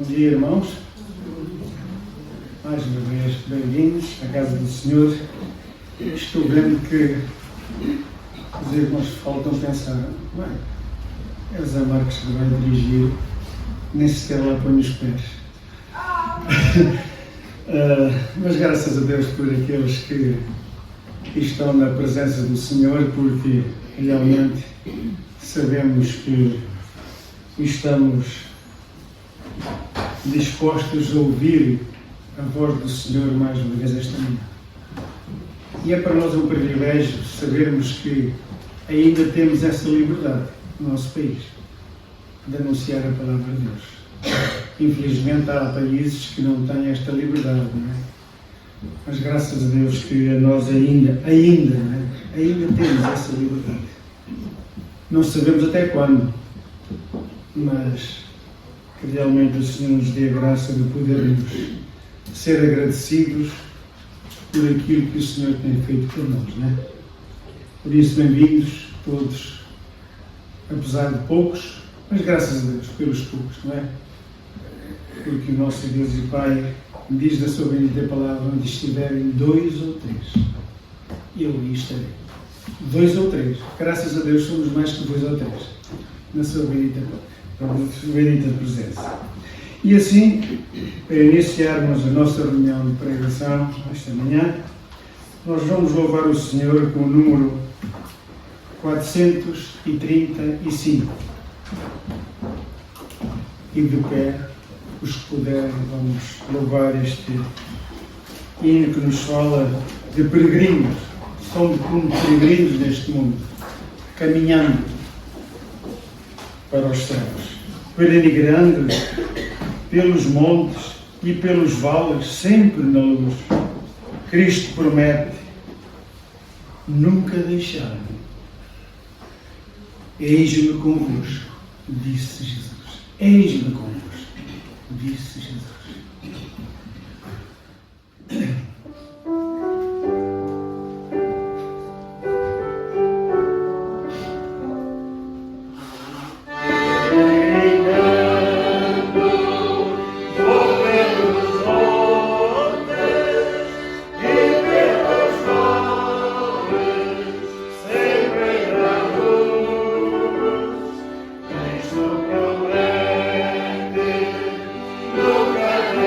Bom dia, irmãos. Mais uma vez, bem-vindos à casa do Senhor. Estou vendo que os irmãos faltam pensar, bem, é o Zé Marcos que vai dirigir, nem sequer lá põe os pés. Mas graças a Deus por aqueles que estão na presença do Senhor, porque realmente sabemos que estamos dispostos a ouvir a voz do Senhor mais uma vez esta manhã. E é para nós um privilégio sabermos que ainda temos essa liberdade no nosso país de anunciar a palavra de Deus. Infelizmente há países que não têm esta liberdade, não é? Mas graças a Deus que a nós ainda temos essa liberdade. Não sabemos até quando, mas que realmente o Senhor nos dê a graça de podermos ser agradecidos por aquilo que o Senhor tem feito por nós, não é? Por isso, bem-vindos todos, apesar de poucos, mas graças a Deus pelos poucos, não é? Porque o nosso Deus e Pai diz da sua bendita palavra: onde estiverem dois ou três, eu aí estarei. Dois ou três, graças a Deus somos mais que dois ou três, na sua bendita presença. E assim, para iniciarmos a nossa reunião de pregação esta manhã, nós vamos louvar o Senhor com o número 435. E de pé, os que puderem, vamos louvar este hino que nos fala de peregrinos. Somos como peregrinos neste mundo, caminhando para os céus, peregrinando pelos montes e pelos vales, sempre na luz. Cristo promete nunca deixar-me. Eis-me convosco, disse Jesus. Eis-me convosco, disse Jesus. Nunca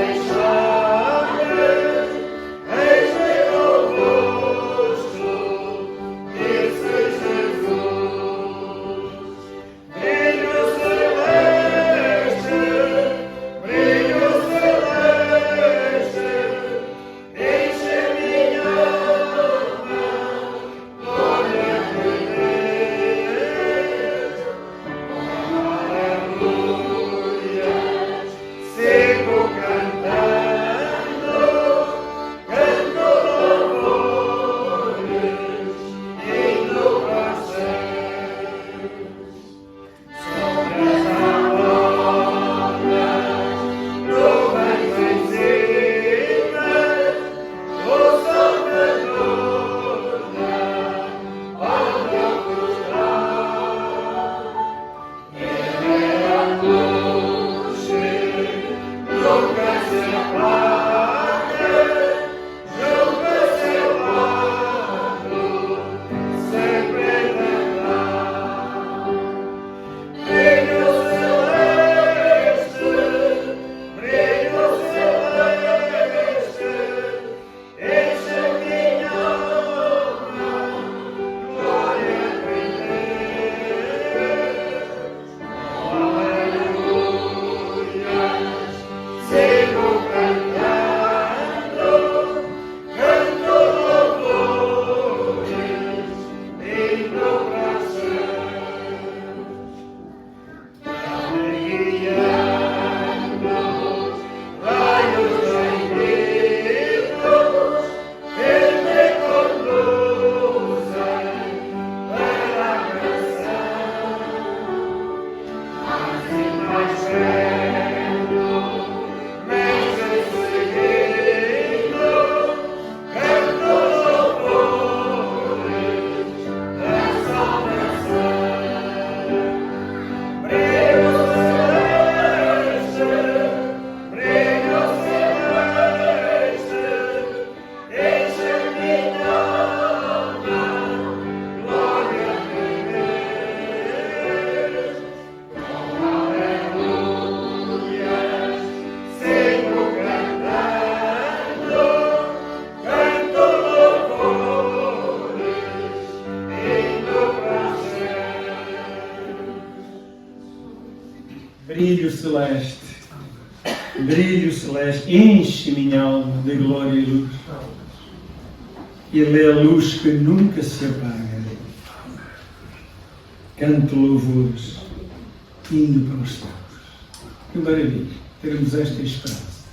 brilho celeste, enche minha alma de glória e luz. Ele é a luz que nunca se apaga. Canto louvores, indo para os céus. Que maravilha termos esta esperança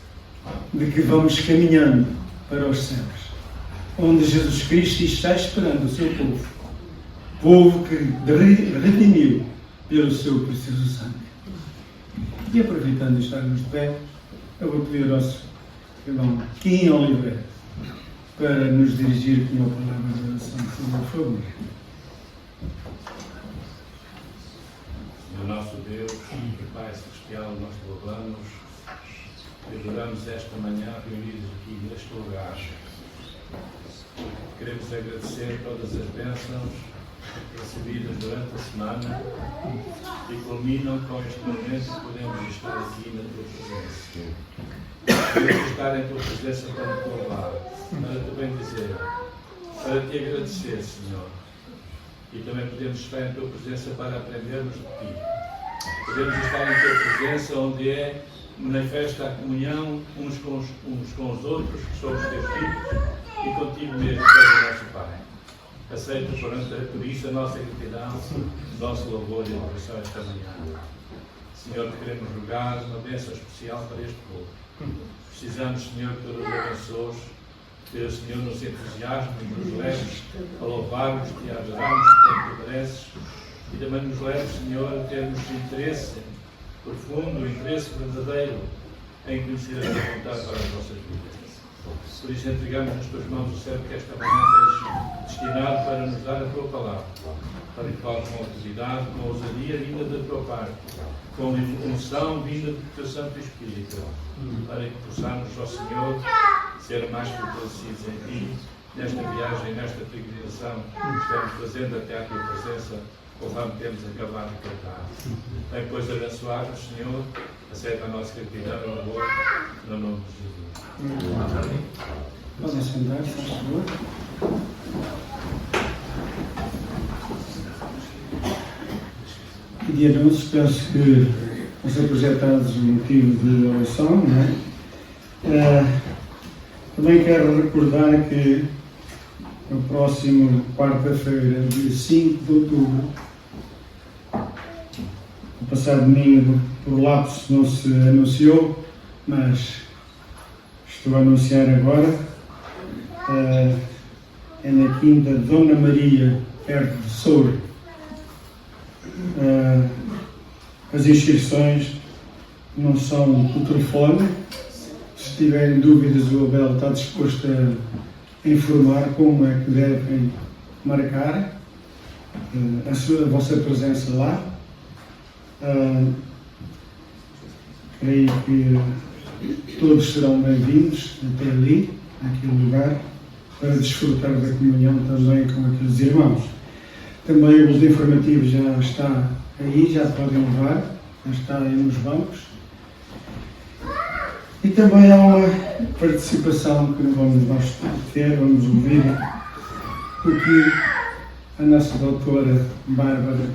de que vamos caminhando para os céus, onde Jesus Cristo está esperando o seu povo que redimiu pelo seu precioso sangue. E aproveitando de estarmos de pé, eu vou pedir ao nosso irmão Kim Oliveira para nos dirigir com uma palavra de oração, por favor. Senhor nosso Deus e Pai Celestial, nós te louvamos e adoramos esta manhã reunidos aqui neste lugar. Queremos agradecer todas as bênçãos recebidas durante a semana e culminam com este momento que podemos estar aqui na tua presença. Queremos estar em tua presença para te louvar, para te bendizer, para te agradecer, Senhor. E também podemos estar em tua presença para aprendermos de ti. Podemos estar em tua presença onde manifesta a comunhão uns com os outros, que somos teus filhos, e contigo mesmo, que és o nosso Pai. Aceita por isso a nossa gratidão, o nosso louvor e adoração esta manhã. Senhor, te queremos rogar uma bênção especial para este povo. Precisamos, Senhor, que tu nos abençoes, que o Senhor nos entusiasme, nos leves a louvarmos-te e a adorarmos como tu mereces, e também nos leves, Senhor, a termos interesse profundo, interesse verdadeiro em conhecer a tua vontade para as nossas vidas. Por isso entregamos nas tuas mãos o servo que esta manhã tens destinado para nos dar a tua palavra, para que fales com autoridade, com ousadia vinda da tua parte, com unção vinda do teu Santo Espírito, para que possamos, ó Senhor, ser mais fortalecidos em ti, nesta viagem, nesta peregrinação que estamos fazendo até à tua presença, conforme temos acabado de cantar. Vem, pois, abençoar-nos, Senhor, aceita a nossa gratidão e louvor, no nome de Jesus. Amém. Vamos sentar-se, por favor. E de anúncios, penso que vão ser projetados um motivo de oração, não é? Também quero recordar que no próximo quarta-feira, dia 5 de outubro, no passado domingo, por lapso não se anunciou, mas estou a anunciar agora, é na Quinta Dona Maria, perto de Soura. As inscrições não são por telefone. Se tiverem dúvidas, o Abel está disposto a informar como é que devem marcar a vossa presença lá. Creio que todos serão bem-vindos até ali, naquele lugar, para desfrutar da comunhão também com aqueles irmãos. Também os informativos já está aí, já podem levar, já está aí nos bancos. E também há uma participação que vamos ter, vamos ouvir o que a nossa doutora Bárbara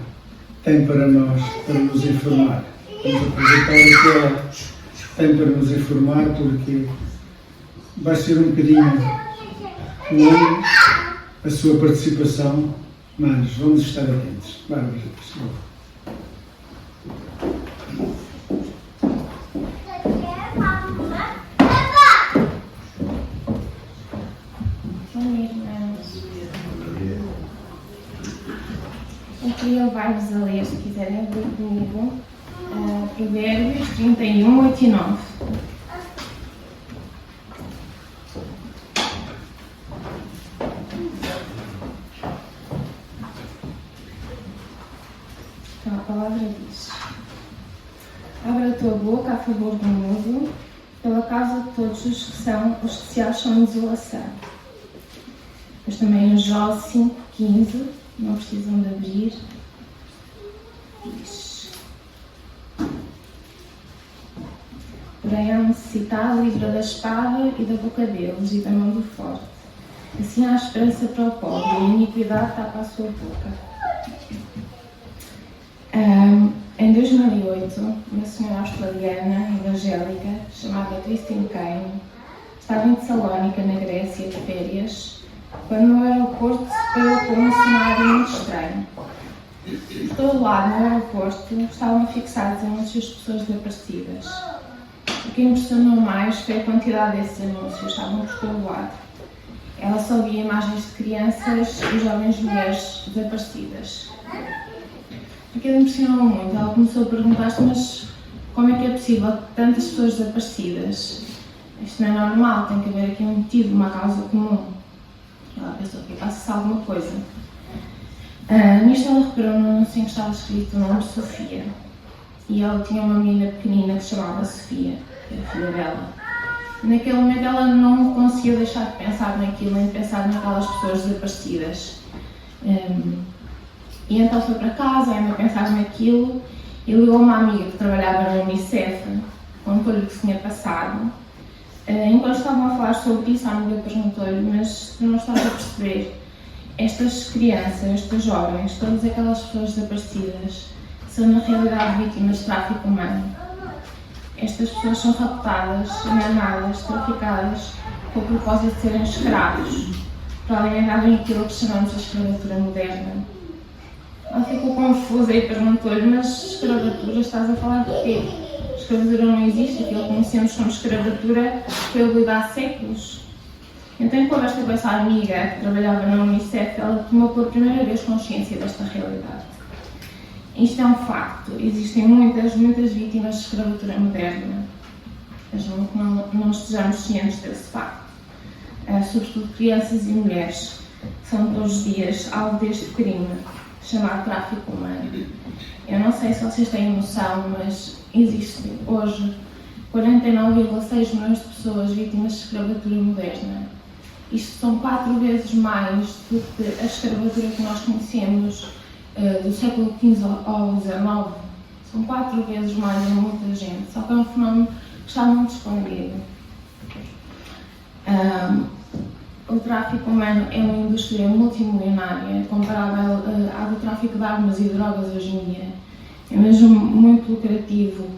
tem para nós, para nos informar. Vamos aproveitar o que ela tem para nos informar, porque vai ser um bocadinho longo a sua participação, mas vamos estar atentos. Bárbara, por favor. Eu queria levar-vos a ler, se quiserem ler comigo, Provérbios 31, 8 e 9. Então a palavra diz: abre a tua boca a favor do mundo, pela causa de todos os que se acham em desolação. Mas também no Jó 5,15, não precisam de abrir, diz: porém ao necessitado livra da espada e da boca deles e da mão do forte. Assim há esperança para o pobre, e a iniquidade tapa a sua boca. Em 2008, uma senhora australiana evangélica chamada Christine Kane estava em Tessalónica, na Grécia, de férias, quando no aeroporto se deparou com um cenário muito estranho. Por todo lado no aeroporto estavam fixados anúncios de pessoas desaparecidas. O que impressionou mais foi a quantidade desses anúncios, estavam por todo lado. Ela só via imagens de crianças e jovens mulheres desaparecidas. Aquilo impressionou muito. Ela começou a perguntar-se, mas como é que é possível tantas pessoas desaparecidas? Isto não é normal, tem que haver aqui um motivo, uma causa comum. Ela pensou que passa-se alguma coisa. Nisto ela reparou num anúncio em que estava escrito o nome de Sofia. E ela tinha uma menina pequenina que se chamava Sofia, que era a filha dela. Naquele momento ela não conseguia deixar de pensar naquilo, nem de pensar naquelas pessoas desaparecidas. E então foi para casa, ainda a pensar naquilo, e ligou uma amiga que trabalhava na Unicef, contou-lhe o que se tinha passado. Enquanto estavam a falar sobre isso, a amiga perguntou-lhe, mas tu não estás a perceber, estas crianças, estes jovens, todas aquelas pessoas desaparecidas, são na realidade vítimas de tráfico humano. Estas pessoas são raptadas, enganadas, traficadas com o propósito de serem escravos, para alimentarem aquilo que chamamos de escravatura moderna. Ela ficou confusa e perguntou-lhe, mas escravatura, estás a falar de quê? Escravatura não existe, aquilo que conhecemos como escravatura foi abolida há séculos. Então, em conversa com essa amiga que trabalhava na Unicef, ela tomou pela primeira vez consciência desta realidade. Isto é um facto, existem muitas vítimas de escravatura moderna. Vejam que não estejamos cientes desse facto. Sobretudo crianças e mulheres, que são todos os dias alvo deste crime, chamado tráfico humano. Eu não sei se vocês têm noção, mas existem hoje 49,6 milhões de pessoas vítimas de escravatura moderna. Isto são 4 vezes mais do que a escravatura que nós conhecemos do século XV ao XIX. São 4 vezes mais, é muita gente, só que é um fenómeno que está muito escondido. O tráfico humano é uma indústria multimilionária, comparável à do tráfico de armas e drogas hoje em dia. É mesmo muito lucrativo.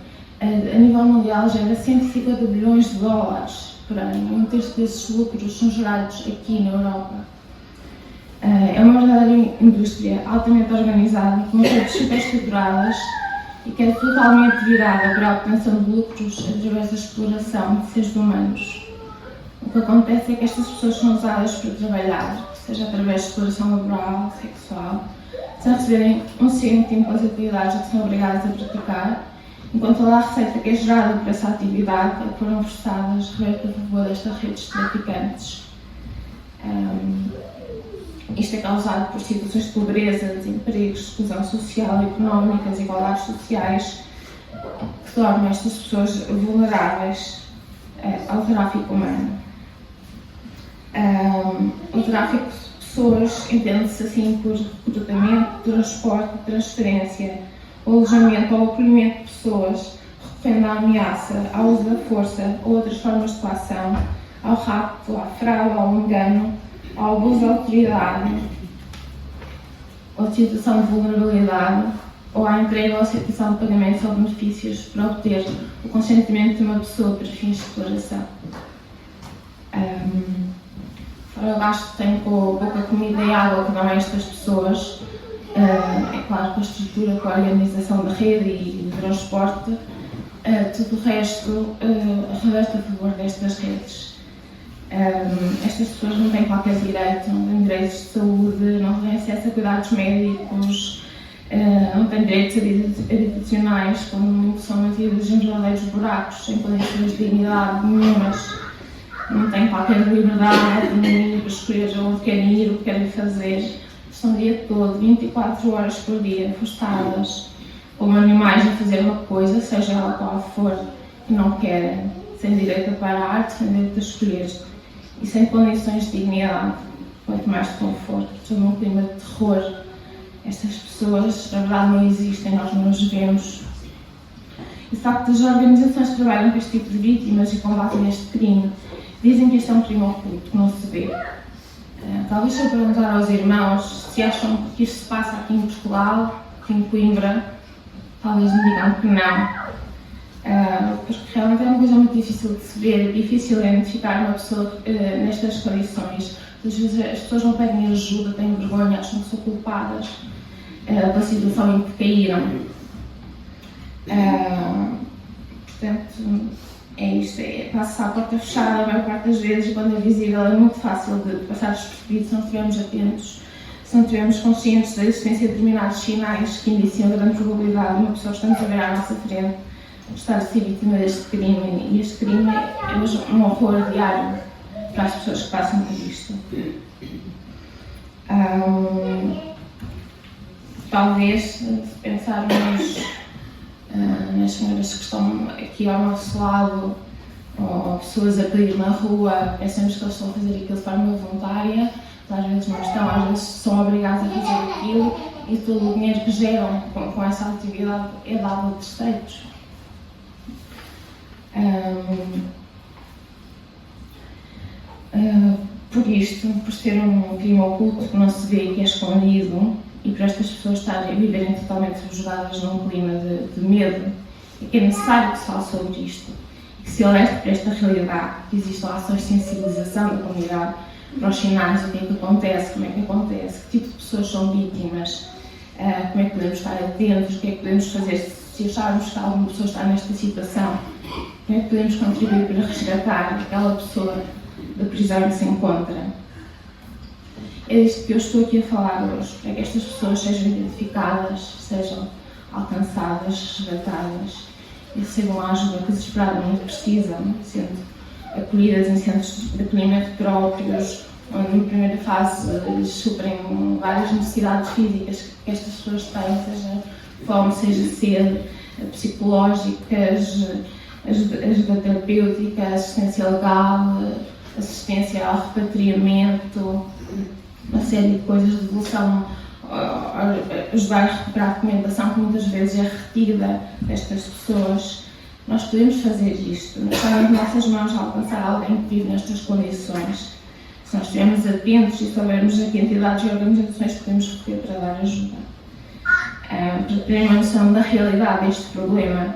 A nível mundial gera 150 bilhões de dólares por ano. Um terço desses lucros são gerados aqui na Europa. É uma verdadeira indústria altamente organizada, com redes superestruturadas e que é totalmente virada para a obtenção de lucros através da exploração de seres humanos. O que acontece é que estas pessoas são usadas para trabalhar, seja através de exploração laboral, sexual, sem receberem um cêntimo pelas atividades que são obrigadas a praticar, enquanto toda a receita que é gerada por essa atividade é que foram forçadas a reverte a favor destas redes de traficantes. Isto é causado por situações de pobreza, desemprego, exclusão social e económica, desigualdades sociais, que tornam estas pessoas vulneráveis ao tráfico humano. O tráfico de pessoas entende-se assim por recrutamento, transporte, transferência, o alojamento ou acolhimento de pessoas, recorrendo à ameaça, ao uso da força ou outras formas de coação, ao rapto, à fraude, ao engano, ao abuso de autoridade, ou situação de vulnerabilidade, ou à entrega ou aceitação de pagamentos ou benefícios para obter o consentimento de uma pessoa para fins de exploração. Fora o gasto que tem com a pouca comida e água que dão a estas pessoas, é claro, com a estrutura, com a organização da rede e do transporte, tudo o resto reverte a favor destas redes. Estas pessoas não têm qualquer direito, não têm direitos de saúde, não têm acesso a cuidados médicos, não têm direitos habitacionais, quando muito são mantidos em verdadeiros buracos, sem condições de dignidade nenhumas, não têm qualquer liberdade nem para escolher onde querem ir, o que querem fazer. Estão o dia todo, 24 horas por dia, forçadas como animais a fazer uma coisa, seja ela qual for, que não querem, sem direito a parar, sem direito a escolher e sem condições de dignidade, quanto mais de conforto. Estou num clima de terror. Estas pessoas, na verdade, não existem, nós não as vemos. E de facto, as organizações que trabalham com este tipo de vítimas e combatem este crime dizem que este é um crime oculto, que não se vê. Talvez se eu perguntar aos irmãos se acham que isto se passa aqui em Portugal, aqui em Coimbra, talvez me digam que não, porque realmente é uma coisa muito difícil de se ver, é difícil identificar uma pessoa nestas condições. Às vezes as pessoas não pedem ajuda, têm vergonha, acham que são culpadas pela situação em que caíram. Portanto, é isto, passa a porta fechada a maior parte das vezes, e quando é visível é muito fácil de passar despercebido se não estivermos atentos, se não estivermos conscientes da existência de determinados sinais que indiciam a grande probabilidade de uma pessoa que estamos a ver à nossa frente estar a ser vítima deste crime, e este crime é um horror diário para as pessoas que passam por isto. Talvez, se pensarmos nas senhoras que estão aqui ao nosso lado, ou pessoas a pedir na rua, pensamos que eles estão a fazer aquilo de forma voluntária, às vezes não estão, às vezes são obrigados a fazer aquilo, e todo o dinheiro que geram com essa atividade é dado a terceiros. Por isto, por ser um crime oculto que não se vê e que é escondido, e por estas pessoas estarem a viverem totalmente subjugadas num clima de medo, é que é necessário que se fale sobre isto, e que se alerte para esta realidade, que existam ações de sensibilização da comunidade para os sinais, o que é que acontece, como é que acontece, que tipo de pessoas são vítimas, como é que podemos estar atentos, o que é que podemos fazer se acharmos que alguma pessoa está nesta situação, como é que podemos contribuir para resgatar aquela pessoa da prisão em que se encontra. É disto que eu estou aqui a falar hoje, para que estas pessoas sejam identificadas, sejam alcançadas, resgatadas e recebam a ajuda que desesperadamente precisam, sendo acolhidas em centros de acolhimento próprios, onde na primeira fase eles suprem várias necessidades físicas que estas pessoas têm, seja fome, seja sede, psicológicas, ajuda terapêutica, assistência legal, assistência ao repatriamento, uma série de coisas de devolução, ajudar a recuperar a documentação que muitas vezes é retida destas pessoas. Nós podemos fazer isto, está nas nossas mãos alcançar alguém que vive nestas condições. Se nós estivermos atentos e soubermos a que entidades e organizações podemos recorrer para dar ajuda. Para terem uma noção da realidade deste problema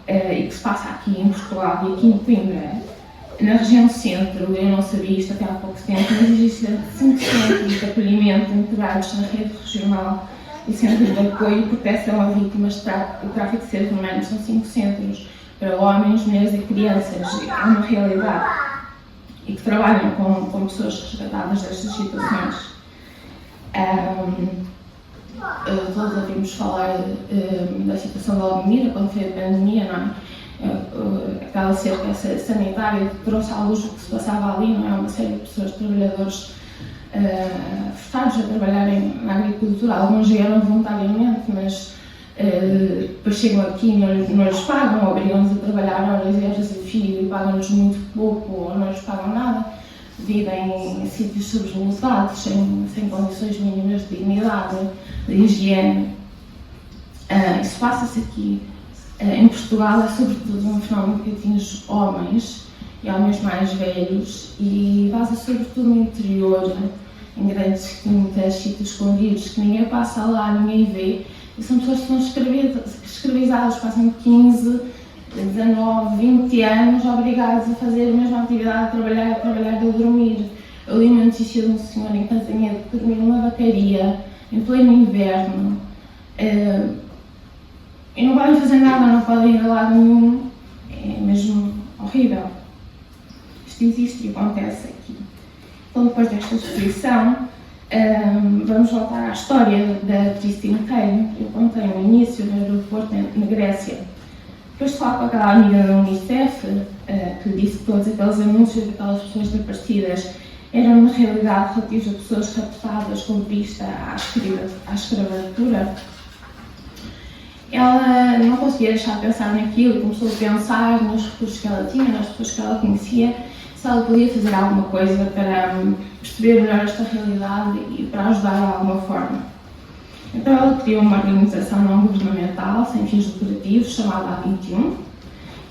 e que se passa aqui em Portugal e aqui em Coimbra, na região centro, eu não sabia isto até há pouco tempo, mas existem 5 centros de acolhimento integrados na rede regional e centros de apoio e proteção a vítimas de tráfico de seres humanos. São 5 centros para homens, mulheres e crianças. É uma realidade. E que trabalham com pessoas resgatadas destas situações. Todos ouvimos falar da situação da Almira, quando foi a pandemia, não é? Aquela cerca sanitária que trouxe à luz o que se passava ali, não é? Uma série de pessoas, trabalhadores forçados a trabalharem na agricultura, alguns vieram voluntariamente, mas depois chegam aqui e não lhes pagam, obrigam-nos a trabalhar horas e horas a fio e pagam-nos muito pouco ou não lhes pagam nada, vivem em sítios sobrelotados, sem condições mínimas de dignidade, de higiene. Isso passa-se aqui. Em Portugal é sobretudo um fenómeno que atinge homens e homens mais velhos e vaza sobretudo no interior, em grandes quintas, sítios escondidos, que ninguém passa lá, ninguém vê. E são pessoas que são escravizadas, passam 15, 19, 20 anos obrigados a fazer a mesma atividade, a trabalhar e a dormir. Eu li uma notícia de um senhor em Casamento que dormiu numa vacaria em pleno inverno. E não podem fazer nada, não podem ir a lado nenhum, é mesmo horrível. Isto existe e acontece aqui. Então, depois desta exposição, vamos voltar à história da Christine Kane, que eu contei no início no aeroporto na Grécia. Depois de falar com aquela amiga da Unicef, que lhe disse que todos aqueles anúncios daquelas pessoas desaparecidas eram, na realidade, relativos a pessoas raptadas com vista à escravatura, ela não conseguia deixar de pensar naquilo e começou a pensar nos recursos que ela tinha, nas pessoas que ela conhecia, se ela podia fazer alguma coisa para perceber melhor esta realidade e para ajudar de alguma forma. Então ela criou uma organização não governamental, sem fins lucrativos, chamada A21,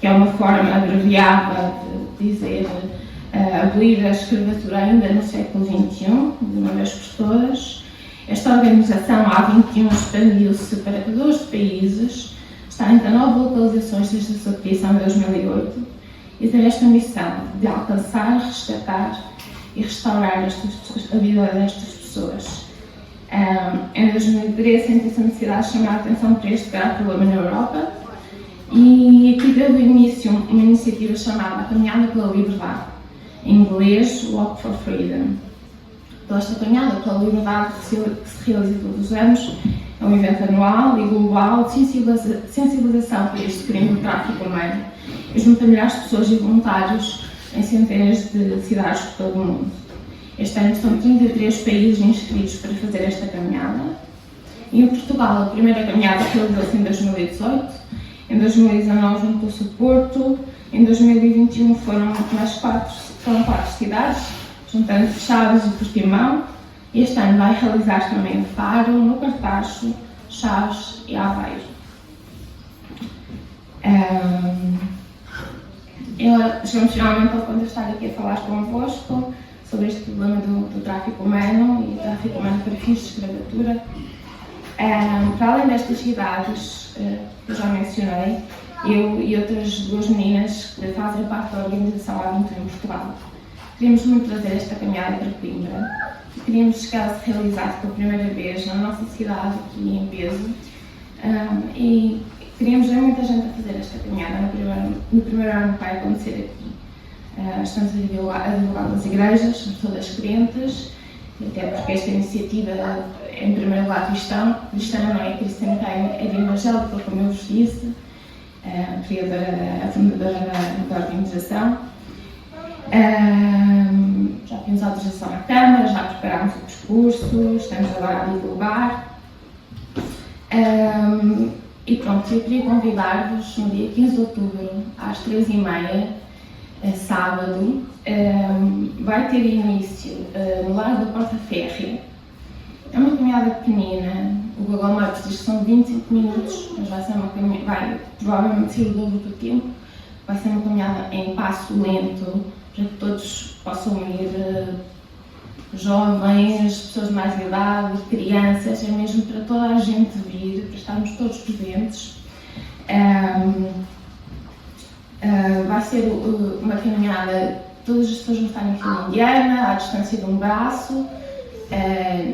que é uma forma abreviada de dizer abolir a escravatura ainda no século XXI, de uma vez por todas. Esta organização, A21, expandiu-se para 12 países, Está em 19 localizações desde a sua criação em 2008 e tem esta missão de alcançar, resgatar e restaurar a vida destas pessoas. Em 2013 senti-se a necessidade de chamar a atenção para este grave problema na Europa e aqui deu início uma iniciativa chamada Caminhada pela Liberdade, em inglês Walk for Freedom. Então, esta Caminhada pela Liberdade, que se realiza todos os anos, é um evento anual e global de sensibilização para este crime do tráfico humano e junta milhares de pessoas e voluntários em centenas de cidades por todo o mundo. Este ano são 33 países inscritos para fazer esta caminhada. E em Portugal, a primeira caminhada realizou-se em 2018, em 2019 juntou-se o Porto, em 2021 foram 4 cidades, juntando Chaves e Portimão. Este ano vai realizar também o Faro, no Cartacho, Chaves e Aveiro. Chegamos finalmente ao ponto de estar aqui a falar convosco sobre este problema do tráfico humano e tráfico humano para fins de escravatura. Para além destas cidades que eu já mencionei, eu e outras 2 meninas que fazem parte da organização Aventura em Portugal, queríamos muito trazer esta caminhada para Coimbra e queríamos que ela se realizasse pela primeira vez na nossa cidade, aqui em peso, e queríamos ver muita gente a fazer esta caminhada no primeiro ano que vai acontecer aqui. Estamos a divulgar as igrejas, somos todas crentes, até porque esta iniciativa, em primeiro lugar, cristã não é cristã, é de evangélica, como eu vos disse, a fundadora da organização. Já temos autorização à Câmara, já preparámos o percurso, estamos agora a divulgar. E pronto, eu queria convidar-vos no dia 15 de outubro, às 3h30, sábado, vai ter início no Largo da Porta Férrea. É uma caminhada pequenina, o Google Maps diz que são 25 minutos, mas vai ser uma caminhada, vai provavelmente ser o dobro do tempo. Vai ser uma caminhada em passo lento, para que todos possam ir, jovens, pessoas mais de idade, crianças, é mesmo para toda a gente vir, para estarmos todos presentes. Vai ser uma caminhada, todas as pessoas vão estar em fila indiana, à distância de um braço.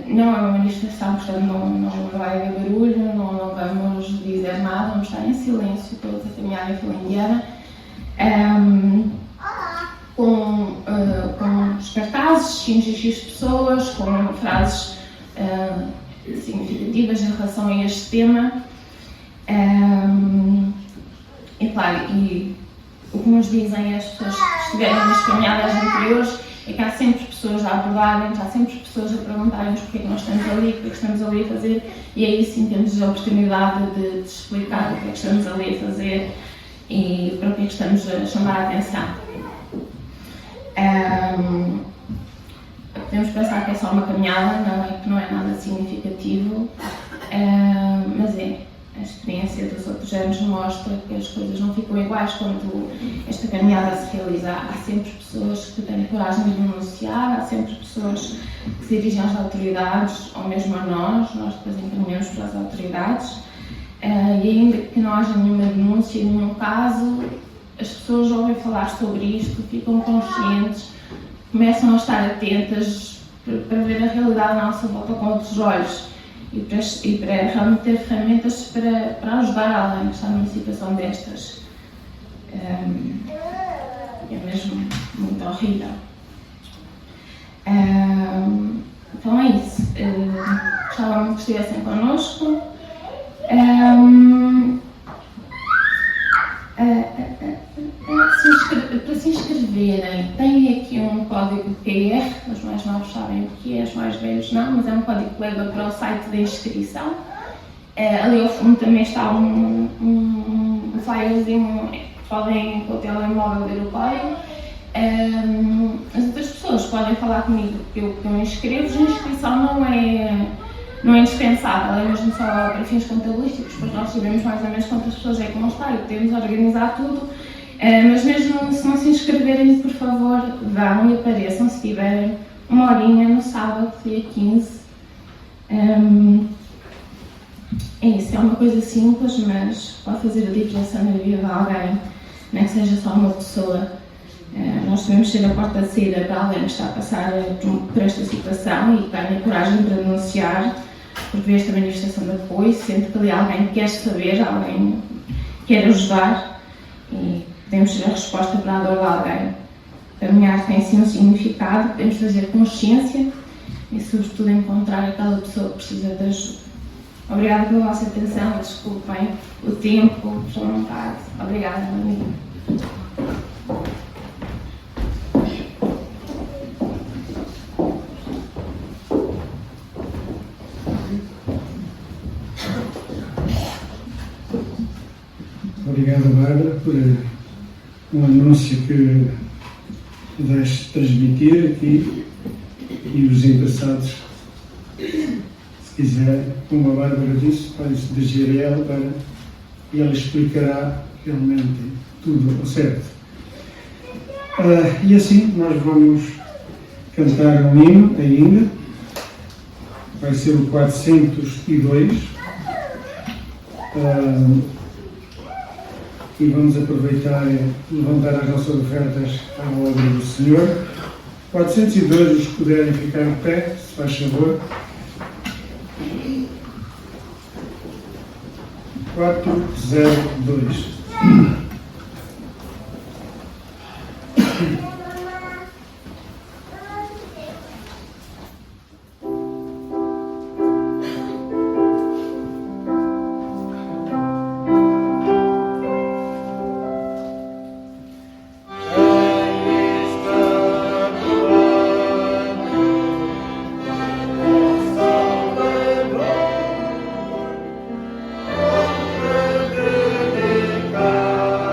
Não é uma manifestação, portanto não vai haver barulho, não vamos dizer nada, vamos estar em silêncio, todos a caminhar em fila indiana. Com os cartazes, X pessoas, com frases significativas em relação a este tema. E claro, o que nos dizem as pessoas que estiveram nas caminhadas anteriores é que há sempre pessoas a abordarem-nos, há sempre pessoas a perguntarem-nos porque é que nós estamos ali, o que é que estamos ali a fazer, e aí sim temos a oportunidade de explicar o que é que estamos ali a fazer e para o que é que estamos a chamar a atenção. Podemos pensar que é só uma caminhada, não é nada significativo, mas a experiência dos outros anos mostra que as coisas não ficam iguais quando esta caminhada se realiza. Há sempre pessoas que têm coragem de denunciar, há sempre pessoas que se dirigem às autoridades, ou mesmo a nós depois encaminhamos para as autoridades, e ainda que não haja nenhuma denúncia, nenhum caso, as pessoas ouvem falar sobre isto, ficam conscientes, começam a estar atentas para ver a realidade à nossa volta com outros olhos e para realmente ter ferramentas para ajudar alguém que está numa situação destas. É mesmo muito horrível. Então é isso. Gostava muito que estivessem connosco. Para se inscreverem, tem aqui um código QR, os mais novos sabem o que é, os mais velhos não, mas é um código que leva para o site da inscrição. Ali ao fundo também está um flyerzinho, podem com o telemóvel ver o código. As outras pessoas podem falar comigo que eu me inscrevo, a inscrição não é indispensável, é mesmo só para fins contabilísticos, porque nós sabemos mais ou menos quantas pessoas é que vão estar e podemos organizar tudo, mas mesmo se não se inscreverem, por favor, vão e apareçam se tiverem uma horinha no sábado, dia 15. é isso, é uma coisa simples, mas pode fazer a diferença na vida de alguém, não é que seja só uma pessoa. Nós devemos ser a porta de saída para alguém que está a passar por esta situação e que tenha coragem para denunciar, porque vê esta manifestação de apoio, sente que ali alguém quer saber, alguém quer ajudar e podemos ser a resposta para a dor de alguém. Caminhar tem sim um significado, podemos fazer consciência e, sobretudo, encontrar aquela pessoa que precisa de ajuda. Obrigada pela vossa atenção e desculpem o tempo prolongado. Obrigada, meu amigo. Obrigado, Bárbara, por um anúncio que vais transmitir aqui e os interessados, se quiser, como a Bárbara disse, pode-se dirigir a ela e ela explicará realmente tudo ao certo. E assim nós vamos cantar um hino ainda, vai ser o 402. E vamos aproveitar e levantar as nossas ofertas à obra do Senhor. 402, os que puderem ficar em pé, se faz favor. 402. Dedicar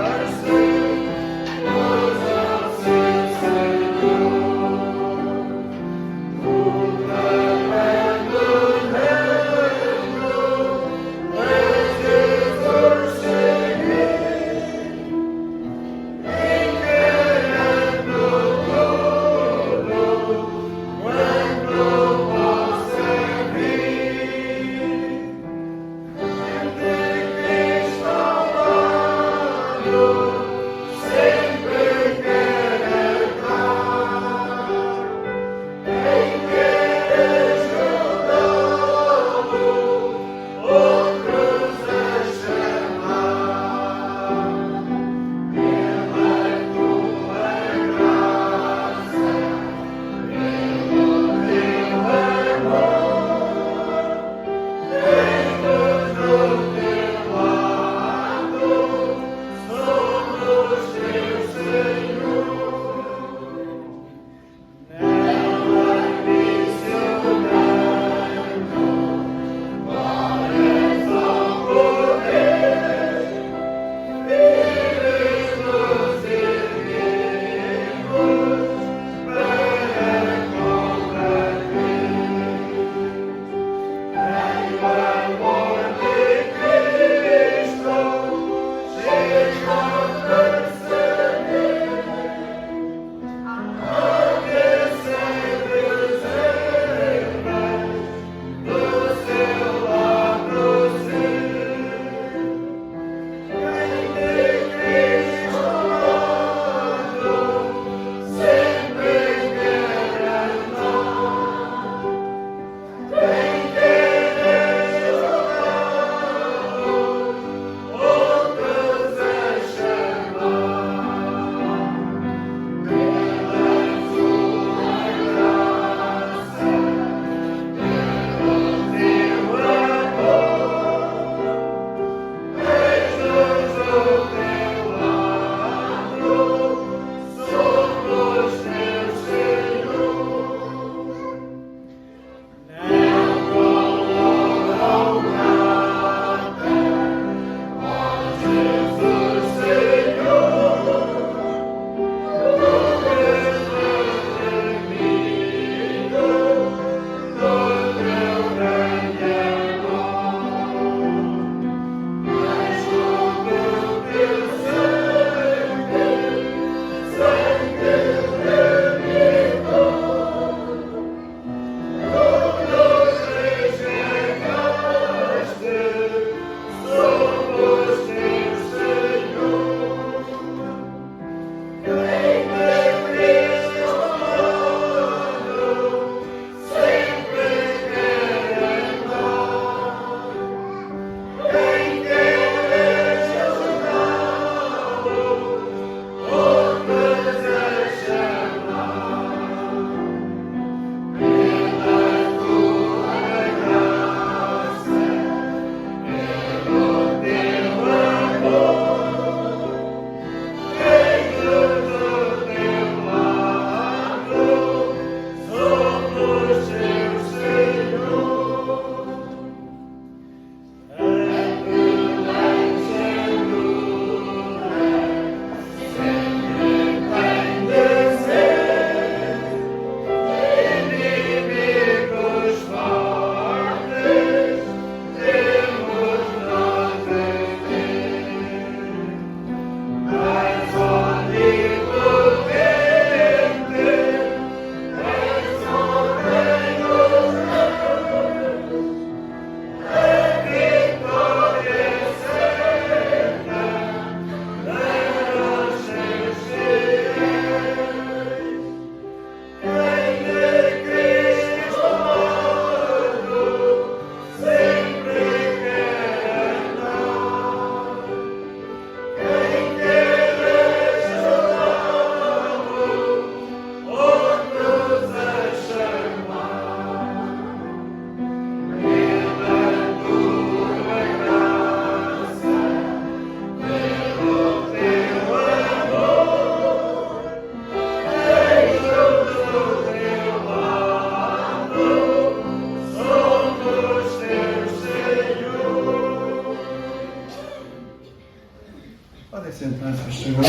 Sentar-se, faz favor.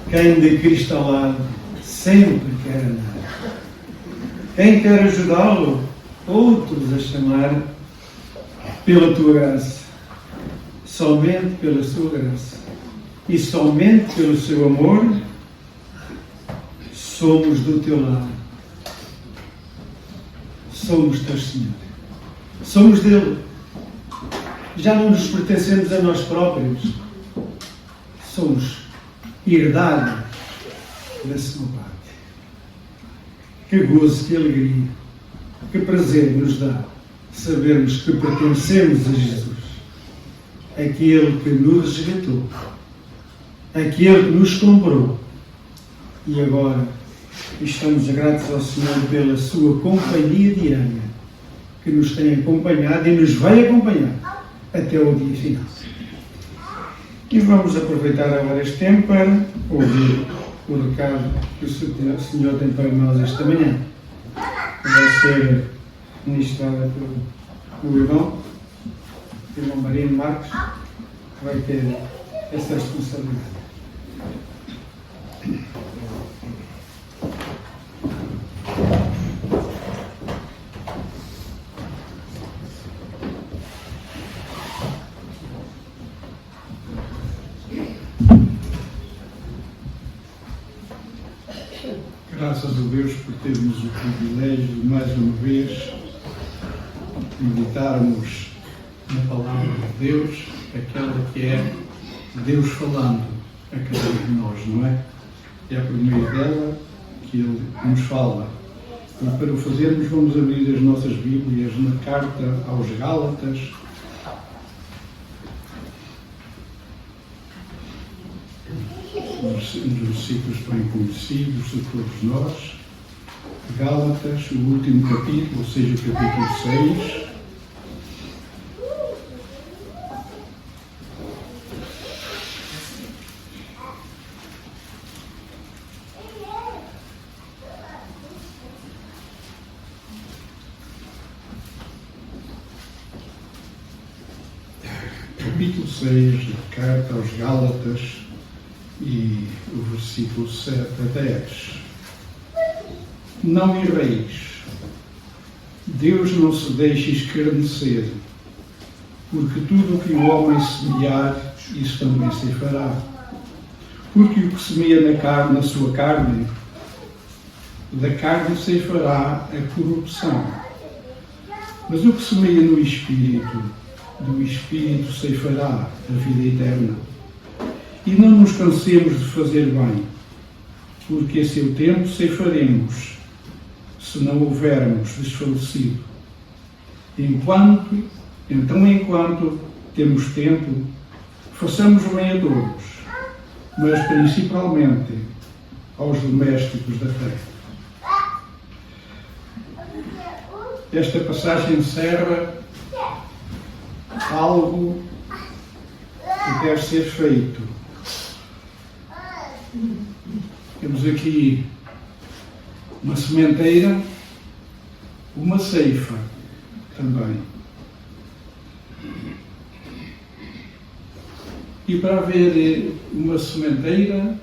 Quem de Cristo ao lado sempre quer andar. Quem quer ajudá-lo, outros a chamar pela tua graça. Somente pela sua graça. E somente pelo seu amor, somos do teu lado. Somos teu Senhor. Somos dele. Já não nos pertencemos a nós próprios. Somos herdade da sua parte. Que gozo, que alegria, que prazer nos dá sabermos que pertencemos a Jesus. Aquele que nos resgatou. Aquele que nos comprou. E agora estamos gratos ao Senhor pela sua companhia diária, que nos tem acompanhado e nos vai acompanhar até o dia final. E vamos aproveitar agora este tempo para ouvir o recado que o Senhor tem para nós esta manhã. Vai ser ministrada pelo irmão Marino Marcos, que vai ter essa responsabilidade. Graças a Deus por termos o privilégio de, mais uma vez, meditarmos na Palavra de Deus, aquela que é Deus falando a cada um de nós, não é? É por meio dela que Ele nos fala. E para o fazermos, vamos abrir as nossas Bíblias na carta aos Gálatas, nos versículos bem conhecidos de todos nós. Gálatas, o último capítulo, ou seja, o capítulo 6. Capítulo 6 da carta aos Gálatas e o versículo 7 a 10. Não erreis. Deus não se deixe escarnecer, porque tudo o que o homem semear, isso também se fará. Porque o que semeia na carne, na sua carne, da carne se fará a corrupção. Mas o que semeia no Espírito, do Espírito se fará a vida eterna. E não nos cansemos de fazer bem, porque a seu tempo ceifaremos, se não houvermos desfalecido. Enquanto temos tempo, façamos bem a todos, mas principalmente aos domésticos da fé. Esta passagem encerra algo que deve ser feito. Temos aqui uma sementeira, uma ceifa também. E para haver uma sementeira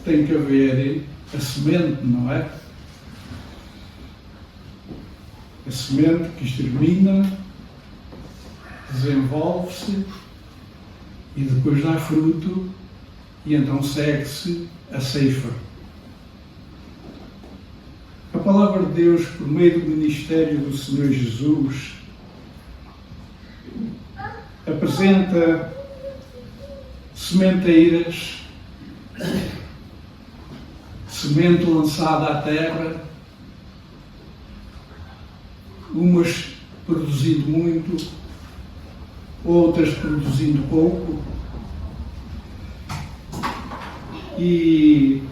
tem que haver a semente, não é? A semente que germina, desenvolve-se e depois dá fruto e então segue-se a ceifa. A palavra de Deus, por meio do ministério do Senhor Jesus, apresenta sementeiras, semente lançada à terra, umas produzindo muito, outras produzindo pouco. E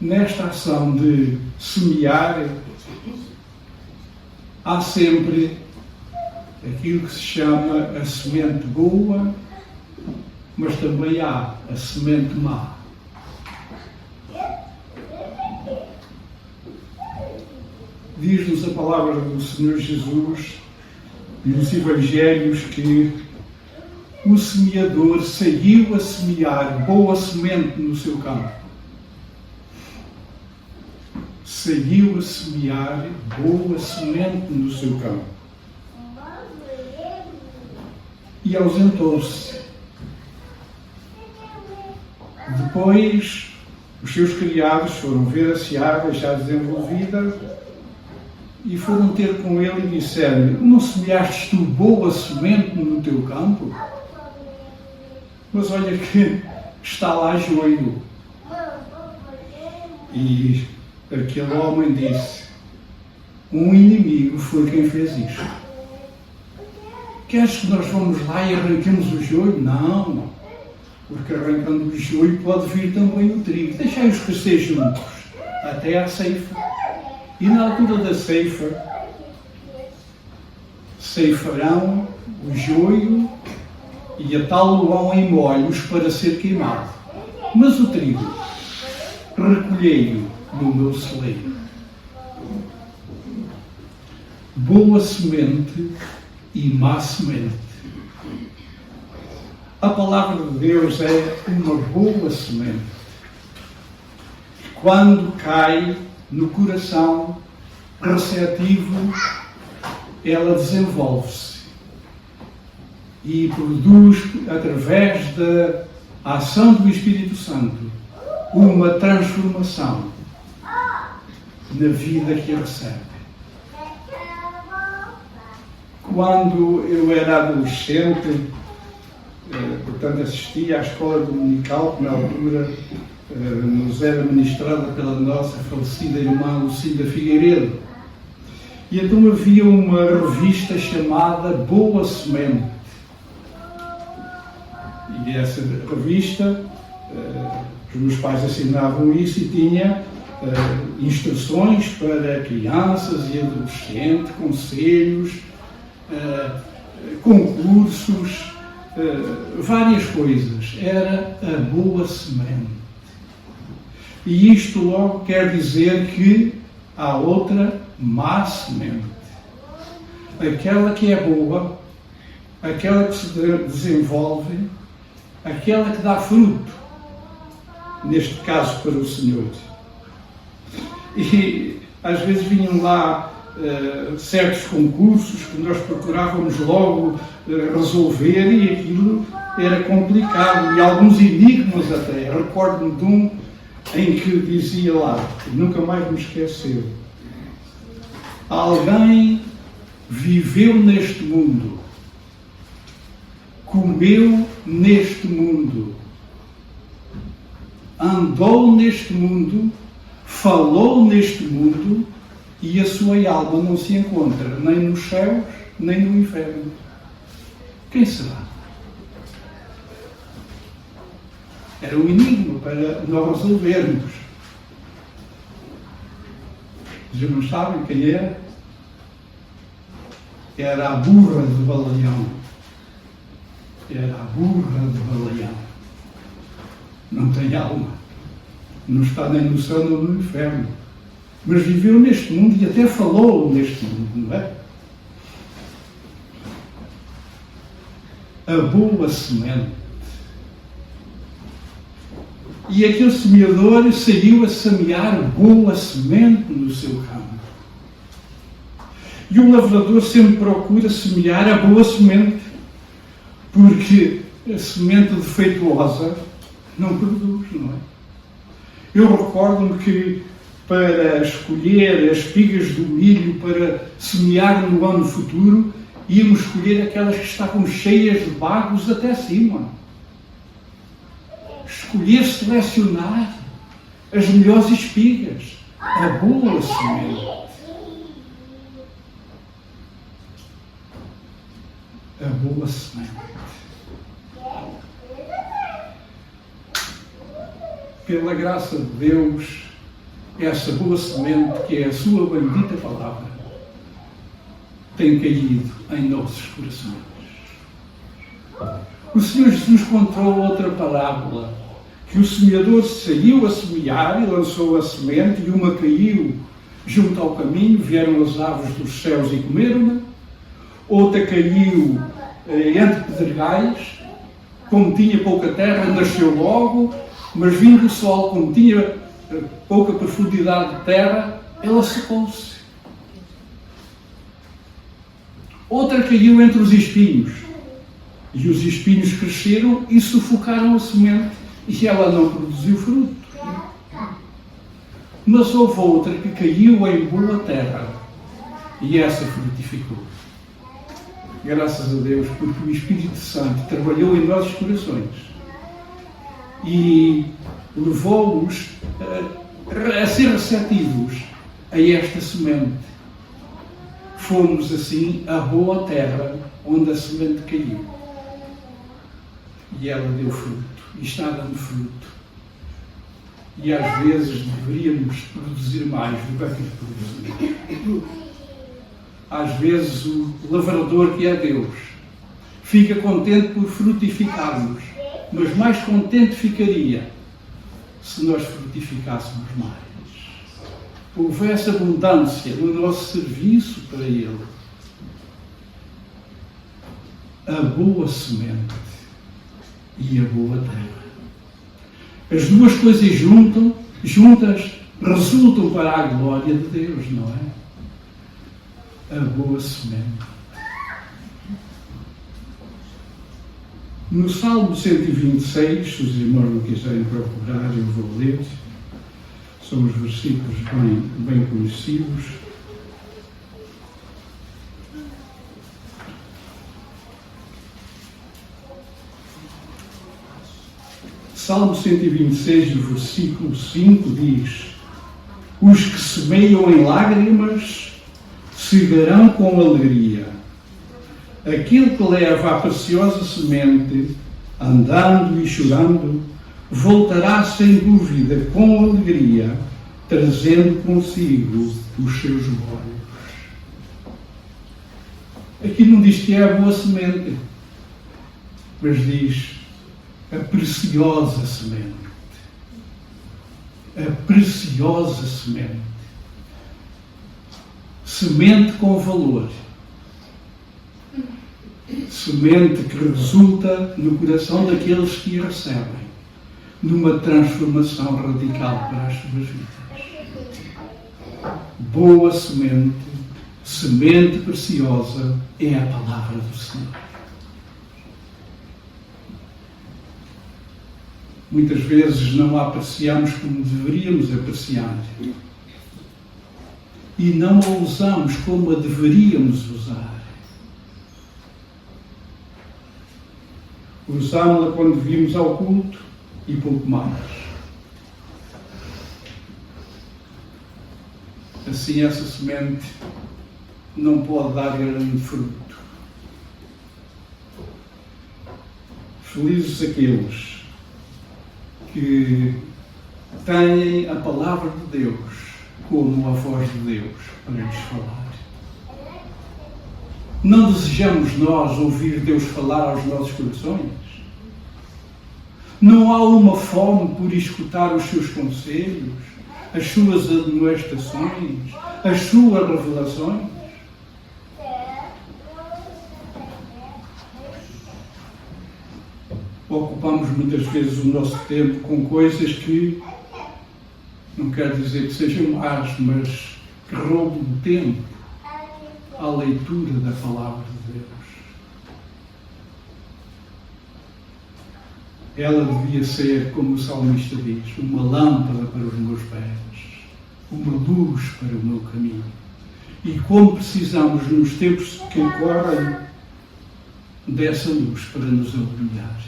nesta ação de semear, há sempre aquilo que se chama a semente boa, mas também há a semente má. Diz-nos a palavra do Senhor Jesus nos Evangelhos que o semeador saiu a semear boa semente no seu campo. Saiu a semear boa semente no seu campo. E ausentou-se. Depois, os seus criados foram ver a seara já desenvolvida e foram ter com ele e disseram: não semeaste tu boa semente no teu campo? Mas olha que está lá joio. E aquele homem disse: um inimigo foi quem fez isto. Queres que nós vamos lá e arranquemos o joio? Não, porque arrancando o joio pode vir também o trigo. Deixai-os crescer juntos até à ceifa. E na altura da ceifa, ceifarão o joio e atá-lo-ão em molhos para ser queimado. Mas o trigo, recolhei-o no meu celeiro. Boa semente e má semente. A palavra de Deus é uma boa semente. Quando cai no coração receptivo, ela desenvolve-se e produz, através da ação do Espírito Santo, uma transformação na vida que recebe. Quando eu era adolescente, portanto assistia à escola dominical, que na altura nos era ministrada pela nossa falecida irmã Lucília Figueiredo. E então havia uma revista chamada Boa Semente. E essa revista, os meus pais assinavam isso e tinha instruções para crianças e adolescentes, conselhos, concursos, várias coisas. Era a boa semente. E isto logo quer dizer que há outra má semente. Aquela que é boa, aquela que se desenvolve, aquela que dá fruto. Neste caso para o Senhor. E às vezes vinham lá certos concursos que nós procurávamos logo resolver e aquilo era complicado. E alguns enigmas até. Recordo-me de um em que dizia lá, nunca mais me esqueceu: alguém viveu neste mundo, comeu neste mundo, andou neste mundo, falou neste mundo e a sua alma não se encontra nem nos céus, nem no inferno. Quem será? Era um enigma para nós resolvermos. Já não sabem quem era? Era a burra de Balaão. Era a burra de Balaão. Não tem alma. Não está nem no céu nem no inferno. Mas viveu neste mundo e até falou neste mundo, não é? A boa semente. E aquele semeador saiu a semear boa semente no seu campo. E o lavrador sempre procura semear a boa semente, porque a semente defeituosa não produz, não é? Eu recordo-me que para escolher as espigas do milho para semear no ano futuro, íamos escolher aquelas que estavam cheias de bagos até cima. Escolher, selecionar as melhores espigas, a boa semente. A boa semente. Pela graça de Deus, essa boa semente, que é a sua bendita palavra, tem caído em nossos corações. O Senhor Jesus contou outra parábola, que o semeador saiu a semear e lançou a semente, e uma caiu junto ao caminho, vieram as aves dos céus e comeram-na. Outra caiu entre pedregais, como tinha pouca terra, nasceu logo, mas vindo o sol, como tinha pouca profundidade de terra, ela secou-se. Outra caiu entre os espinhos, e os espinhos cresceram e sufocaram a semente, e ela não produziu fruto. Mas houve outra que caiu em boa terra, e essa frutificou. Graças a Deus, porque o Espírito Santo trabalhou em nossos corações e levou-nos a ser receptivos a esta semente. Fomos assim a boa terra onde a semente caiu. E ela deu fruto, e está dando fruto. E às vezes deveríamos produzir mais do que aquilo que produzimos. Às vezes o lavrador, que é Deus, fica contente por frutificarmos, mas mais contente ficaria se nós frutificássemos mais. Houvesse abundância no nosso serviço para Ele. A boa semente e a boa terra. As duas coisas juntas resultam para a glória de Deus, não é? A boa semente. No Salmo 126, se os irmãos não quiserem procurar, eu vou ler. São os versículos bem conhecidos. Salmo 126, o versículo 5 diz: os que semeiam em lágrimas cegarão com alegria. Aquele que leva a preciosa semente, andando e chorando, voltará sem dúvida com alegria, trazendo consigo os seus molhos. Aqui não diz que é a boa semente, mas diz a preciosa semente. A preciosa semente. Semente com valor. Semente que resulta no coração daqueles que a recebem, numa transformação radical para as suas vidas. Boa semente, semente preciosa, é a palavra do Senhor. Muitas vezes não a apreciamos como deveríamos apreciar. E não a usamos como a deveríamos usar. Usámos-la quando vimos ao culto e pouco mais. Assim, essa semente não pode dar grande fruto. Felizes aqueles que têm a palavra de Deus como a voz de Deus para lhes falar. Não desejamos nós ouvir Deus falar aos nossos corações? Não há uma fome por escutar os seus conselhos, as suas admoestações, as suas revelações? Ocupamos muitas vezes o nosso tempo com coisas que, não quero dizer que sejam más, mas que roubam tempo à leitura da palavra de Deus. Ela devia ser, como o salmista diz, uma lâmpada para os meus pés, uma luz para o meu caminho. E como precisamos, nos tempos que correm, dessa luz para nos iluminar.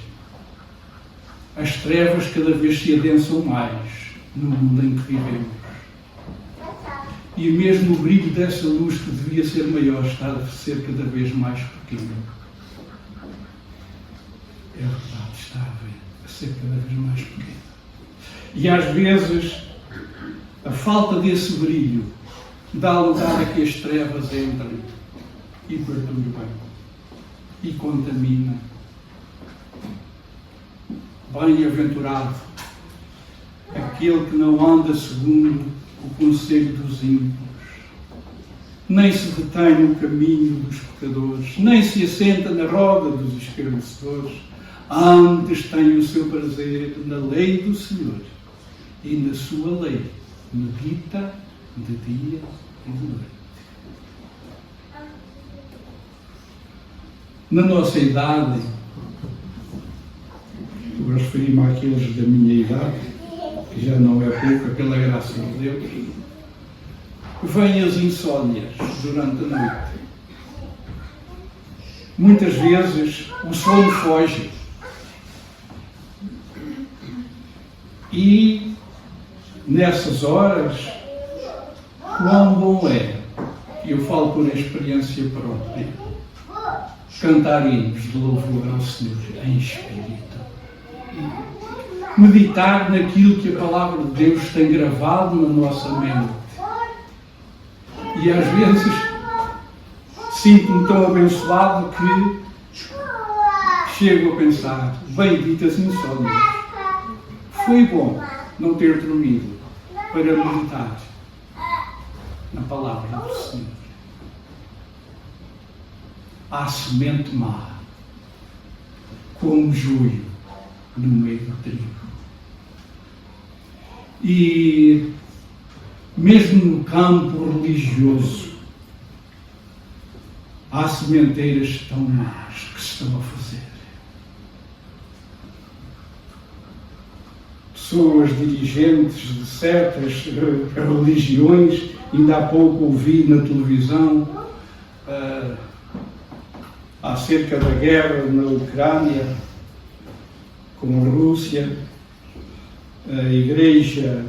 As trevas cada vez se adensam mais no mundo em que vivemos. E mesmo o brilho dessa luz, que devia ser maior, está a ser cada vez mais pequeno. É verdade, está a ser cada vez mais pequeno. E às vezes, a falta desse brilho dá lugar a que as trevas entrem e perturbem e contaminam. Bem-aventurado aquele que não anda segundo o conselho dos ímpios, nem se detém no caminho dos pecadores, nem se assenta na roda dos escarnecedores, Antes tem o seu prazer na lei do Senhor, e na sua lei medita de dia e de noite. Na nossa idade, eu referi-me àqueles da minha idade, que já não é pouca, pela graça de Deus, vêm as insónias durante a noite. Muitas vezes o sono foge. E nessas horas, quão bom é, eu falo por experiência própria, cantar hinos de louvor ao Senhor em espírito. Meditar naquilo que a palavra de Deus tem gravado na nossa mente. E às vezes sinto-me tão abençoado que chego a pensar, benditas insónias. Foi bom não ter dormido para meditar na palavra do Senhor. Há semente má, como joio no meio do trigo. E mesmo no campo religioso, há sementeiras tão más que se estão a fazer. Pessoas dirigentes de certas religiões, ainda há pouco ouvi na televisão acerca da guerra na Ucrânia com a Rússia, a igreja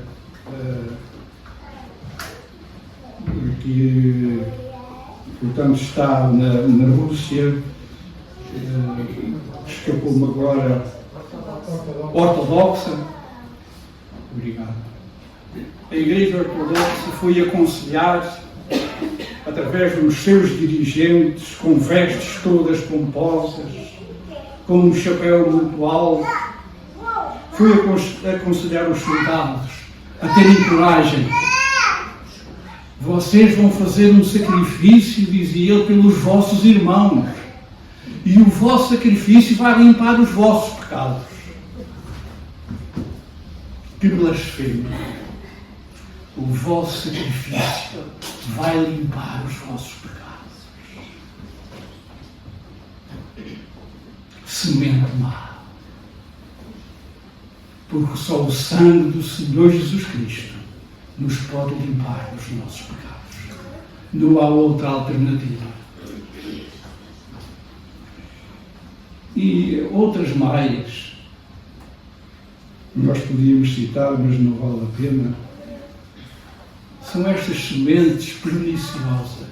que, portanto, está na Rússia, escapou-me agora, ortodoxa. Obrigado. A Igreja Ortodoxa foi aconselhar, através dos seus dirigentes, com vestes todas pomposas, com um chapéu muito alto, foi aconselhar os soldados a terem coragem. Vocês vão fazer um sacrifício, dizia ele, pelos vossos irmãos, e o vosso sacrifício vai limpar os vossos pecados. Que blasfémia! O vosso sacrifício vai limpar os vossos pecados. Semente má. Porque só o sangue do Senhor Jesus Cristo nos pode limpar dos nossos pecados. Não há outra alternativa. E outras mais, nós podíamos citar, mas não vale a pena, são estas sementes perniciosas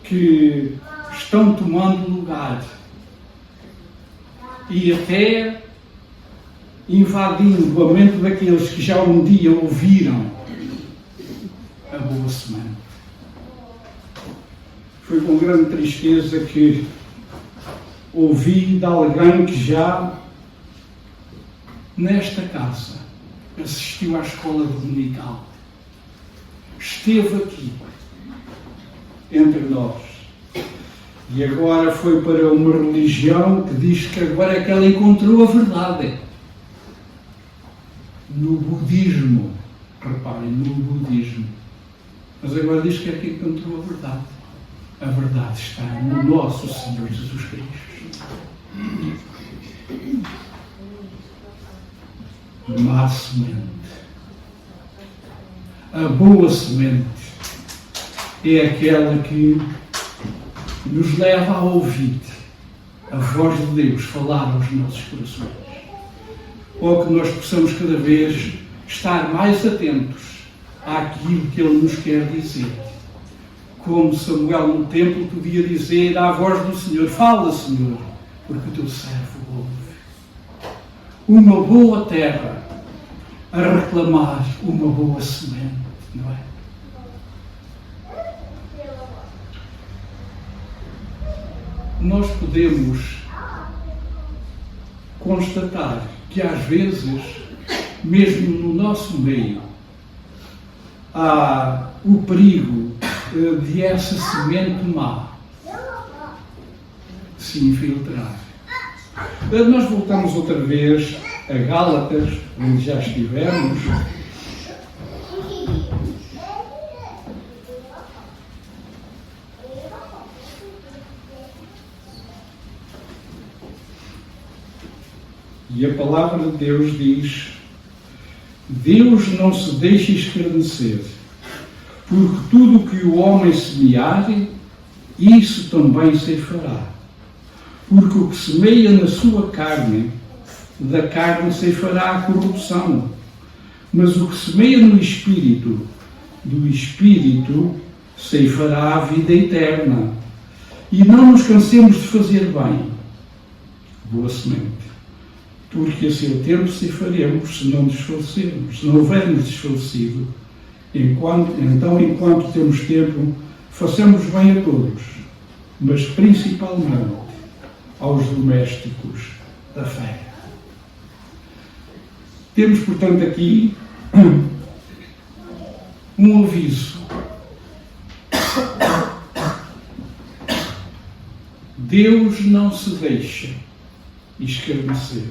que estão tomando lugar e até invadindo a mente daqueles que já um dia ouviram a boa semente. Foi com grande tristeza que ouvi de alguém que já nesta casa assistiu à escola dominical, esteve aqui entre nós e agora foi para uma religião que diz que agora é que ela encontrou a verdade. No budismo, reparem, no budismo, mas agora diz que é que encontrou a verdade. A verdade está no nosso Senhor Jesus Cristo. Má semente. A boa semente é aquela que nos leva a ouvir a voz de Deus falar aos nossos corações. Ou que nós possamos cada vez estar mais atentos àquilo que Ele nos quer dizer. Como Samuel no templo podia dizer à voz do Senhor: fala, Senhor, porque o teu servo ouve. Uma boa terra a reclamar uma boa semente, não é? Nós podemos constatar que às vezes, mesmo no nosso meio, há o perigo de essa semente má se infiltrar. Nós voltamos outra vez a Gálatas, onde já estivemos. E a palavra de Deus diz: Deus não se deixa escarnecer, porque tudo o que o homem semear, isso também ceifará. Porque o que semeia na sua carne, da carne ceifará a corrupção. Mas o que semeia no Espírito, do Espírito ceifará a vida eterna. E não nos cansemos de fazer bem. Boa semente. Porque a seu tempo ceifaremos, se não desfalecermos, se não houvermos desfalecido. Enquanto temos tempo, façamos bem a todos, mas principalmente aos domésticos da fé. Temos, portanto, aqui um aviso. Deus não se deixa escarnecer.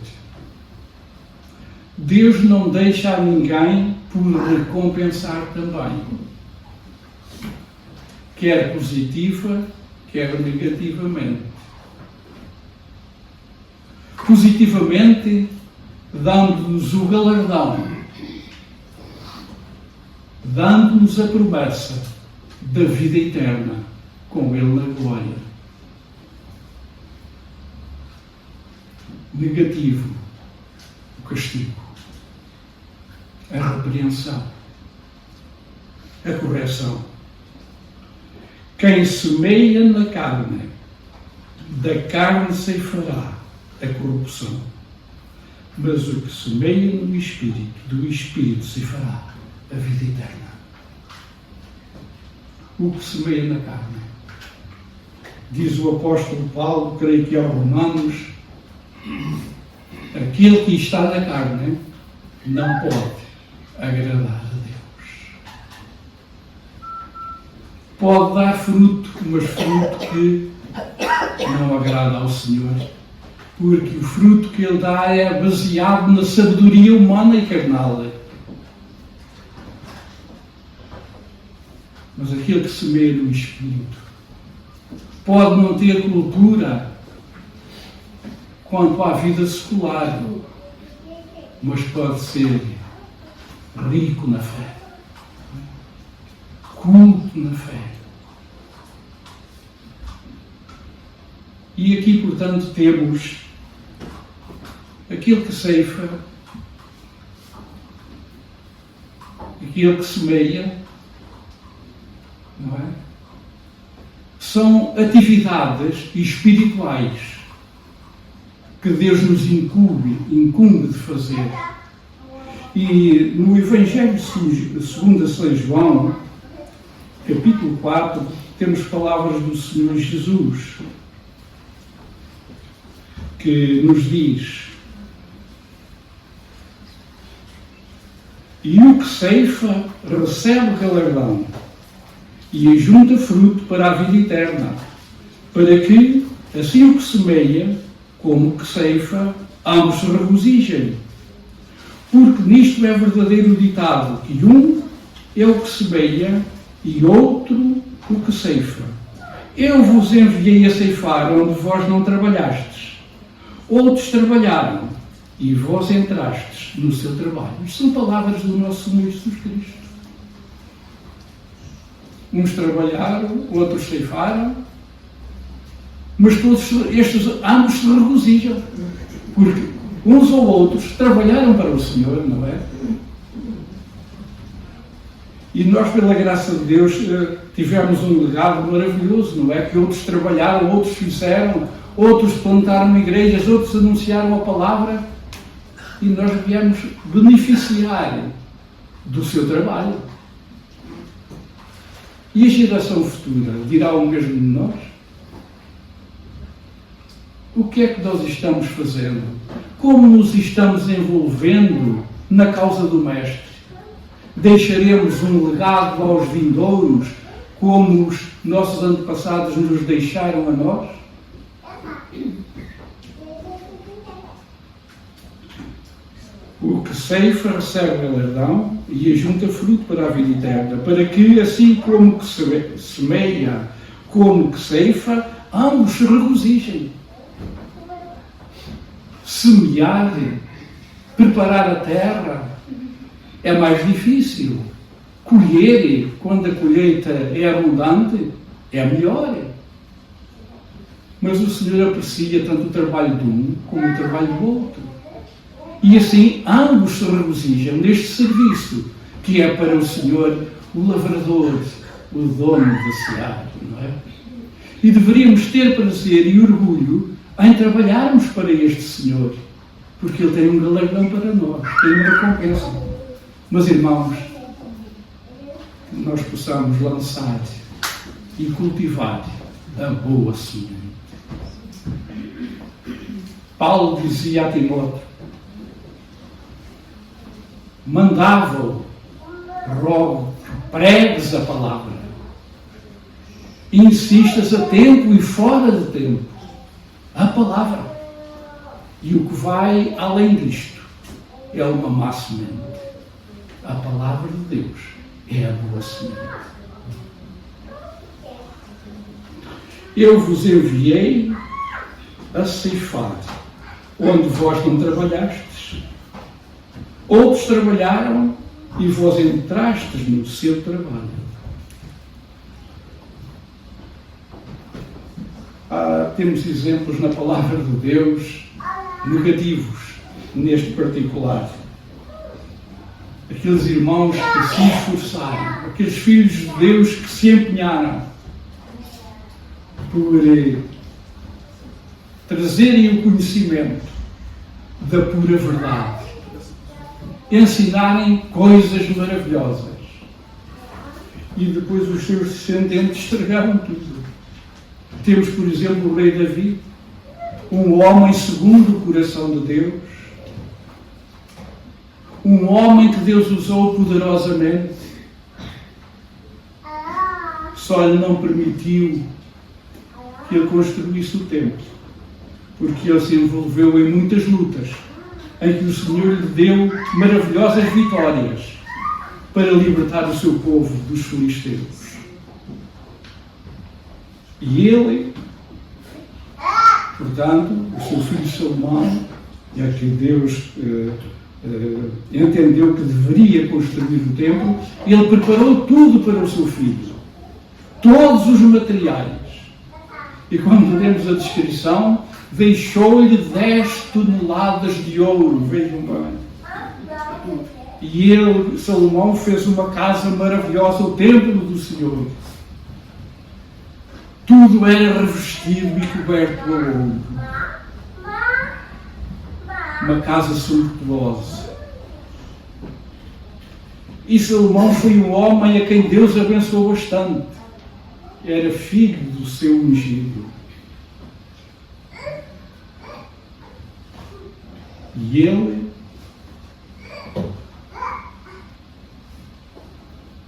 Deus não deixa a ninguém por recompensar também. Quer positiva, quer negativamente. Positivamente, dando-nos o galardão, dando-nos a promessa da vida eterna com Ele na glória. Negativo, o castigo, a repreensão, a correção. Quem semeia na carne, da carne ceifará a corrupção. Mas o que semeia no Espírito, do Espírito ceifará a vida eterna. O que semeia na carne. Diz o apóstolo Paulo, creio que aos Romanos, aquele que está na carne não pode agradar a Deus. Pode dar fruto, mas fruto que não agrada ao Senhor. Porque o fruto que Ele dá é baseado na sabedoria humana e carnal. Mas aquele que semeia no Espírito pode não ter cultura quanto à vida secular, mas pode ser rico na fé, culto na fé. E aqui, portanto, temos aquele que ceifa, aquele que semeia, não é? São atividades espirituais que Deus nos incumbe de fazer. E no Evangelho segundo São João, capítulo 4, temos palavras do Senhor Jesus, que nos diz: e o que ceifa recebe galardão e ajunta fruto para a vida eterna, para que, assim o que semeia como o que ceifa, ambos se regozijem. Porque nisto é verdadeiro ditado, que um é o que semeia e outro o que ceifa. Eu vos enviei a ceifar onde vós não trabalhastes. Outros trabalharam e vós entrastes no seu trabalho. Isto são palavras do nosso Senhor Jesus Cristo. Uns trabalharam, outros ceifaram, mas todos ambos se regozijam, porque uns ou outros trabalharam para o Senhor, não é? E nós, pela graça de Deus, tivemos um legado maravilhoso, não é? Que outros trabalharam, outros fizeram, outros plantaram igrejas, outros anunciaram a palavra, e nós viemos beneficiar do seu trabalho. E a geração futura dirá o mesmo de nós? O que é que nós estamos fazendo? Como nos estamos envolvendo na causa do Mestre? Deixaremos um legado aos vindouros, como os nossos antepassados nos deixaram a nós? O que ceifa recebe galardão e ajunta fruto para a vida eterna, para que, assim como que semeia, como que ceifa, ambos se regozijem. Semear, preparar a terra, é mais difícil. Colher, quando a colheita é abundante, é melhor. Mas o Senhor aprecia tanto o trabalho de um como o trabalho do outro. E assim ambos se regozijam neste serviço, que é para o Senhor o lavrador, o dono da seara, não é? E deveríamos ter prazer e orgulho em trabalharmos para este Senhor, porque Ele tem um galardão para nós, tem uma recompensa. Mas, irmãos, que nós possamos lançar e cultivar a boa semente. Paulo dizia a Timóteo, mandava-o, rogo, pregues a palavra, insistas a tempo e fora de tempo, a palavra. E o que vai além disto é uma má semente. A palavra de Deus é a boa semente. Eu vos enviei a ceifar, onde vós não trabalhastes. Outros trabalharam e vós entrastes no seu trabalho. Temos exemplos na palavra de Deus negativos, neste particular. Aqueles irmãos que se esforçaram, aqueles filhos de Deus que se empenharam por trazerem o conhecimento da pura verdade, ensinarem coisas maravilhosas. E depois os seus descendentes estragaram tudo. Temos, por exemplo, o rei Davi, um homem segundo o coração de Deus, um homem que Deus usou poderosamente, só lhe não permitiu que ele construísse o templo, porque ele se envolveu em muitas lutas, em que o Senhor lhe deu maravilhosas vitórias para libertar o seu povo dos filisteus. E ele, portanto, o seu filho Salomão, e a que Deus entendeu que deveria construir o templo, ele preparou tudo para o seu filho, todos os materiais. E quando lemos a descrição, deixou-lhe 10 toneladas de ouro, vejam bem. E ele, Salomão, fez uma casa maravilhosa, o templo do Senhor. Tudo era revestido e coberto a ouro. Uma casa suntuosa. E Salomão foi um homem a quem Deus abençoou bastante. Era filho do seu ungido. E ele,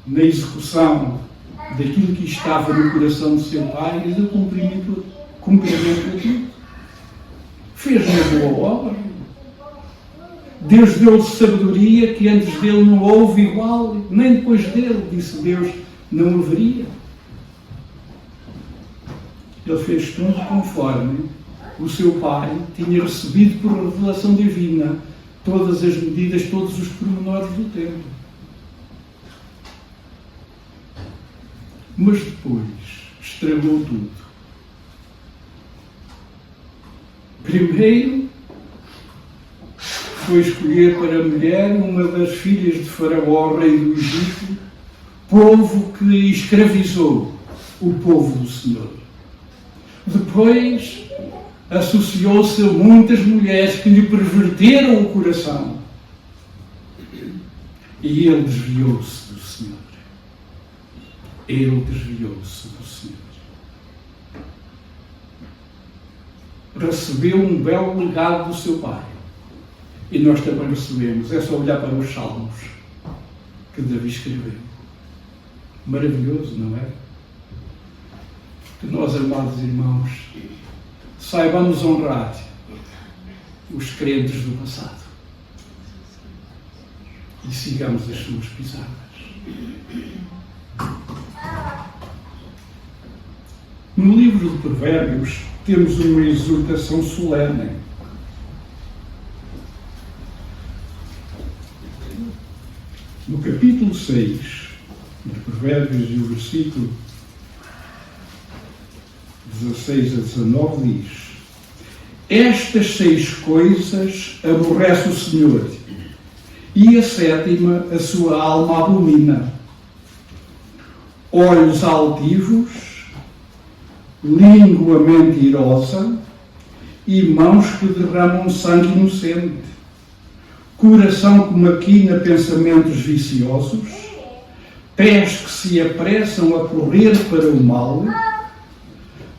na execução daquilo que estava no coração do seu pai, e deu cumprimento a tudo. Fez uma boa obra. Deus deu-lhe sabedoria que antes dele não houve igual, nem depois dele, disse Deus, não haveria. Ele fez tudo conforme o seu pai tinha recebido por revelação divina todas as medidas, todos os pormenores do templo. Mas depois estragou tudo. Primeiro, foi escolher para mulher uma das filhas de Faraó, rei do Egito, povo que escravizou o povo do Senhor. Depois, associou-se a muitas mulheres que lhe perverteram o coração. E ele desviou-se do Senhor. Ele desviou-se do Senhor. Recebeu um belo legado do seu pai. E nós também recebemos. É só olhar para os salmos que Davi escreveu. Maravilhoso, não é? Que nós, amados irmãos, saibamos honrar os crentes do passado. e sigamos as suas pisadas. No livro de Provérbios temos uma exortação solene. No capítulo 6 de Provérbios, e o versículo 16 a 19 diz: estas 6 coisas aborrece o Senhor, e a 7ª a sua alma abomina: olhos altivos, língua mentirosa e mãos que derramam sangue inocente, coração que maquina pensamentos viciosos, pés que se apressam a correr para o mal,